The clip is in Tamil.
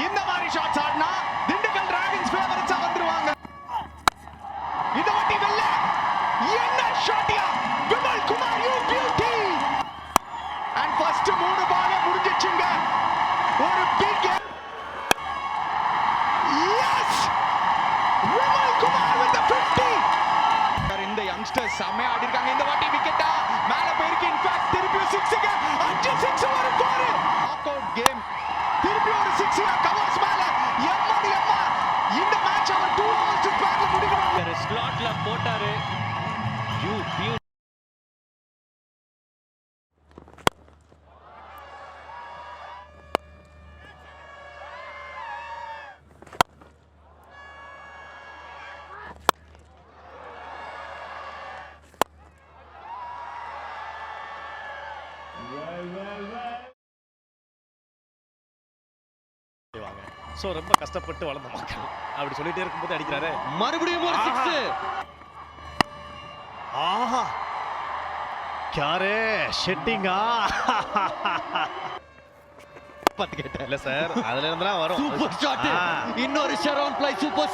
இந்த மாதிரி ஷாட்ஸ் ஆடினா திண்டுக்கல் டிராகன்ஸ் ஃபேவரட்ஸா வந்துருவாங்க. இந்த வாட்டி வெல்ல என்ன ஷாட்டியா Vimal Kumar you beauty and first 3 ball முடிஞ்சிச்சுங்க. ஒரு big yes Vimal Kumar with the 50. இந்த யங்ஸ்டர்ஸ் செமையா ஆடி இருக்காங்க. இந்த வாட்டி விக்கெட்டா மேல போயிருக்கு. இன்ஃபேக்ட் திருப்பி 6ங்க 5 6 ஒரு 4 நாக் அவுட் கேம். திருப்பி ஒரு 6 கவர்ஸ் மேல எம்மடி அம்மா. இந்த மேட்ச் அவர் 2 ஹவர்ஸ் ஸ்பேர்ல முடிக்கணும். ஸ்லாட்ல போட்டாரு. யூ பியூ சோ ரொம்ப கஷ்டப்பட்டு வளர்ந்த மக்கள் அப்படி சொல்லிட்டே இருக்கும்போது அடிக்கிறாரு. மறுபடியும் ஒரு 6. ஆஹா யாரே ஷெட்டிங்கா பத்து கேட்ட இல்ல சார் அதுல இருந்தா வரும். Super shot. இன்னொரு ஷரோன் பிளே சூப்பர்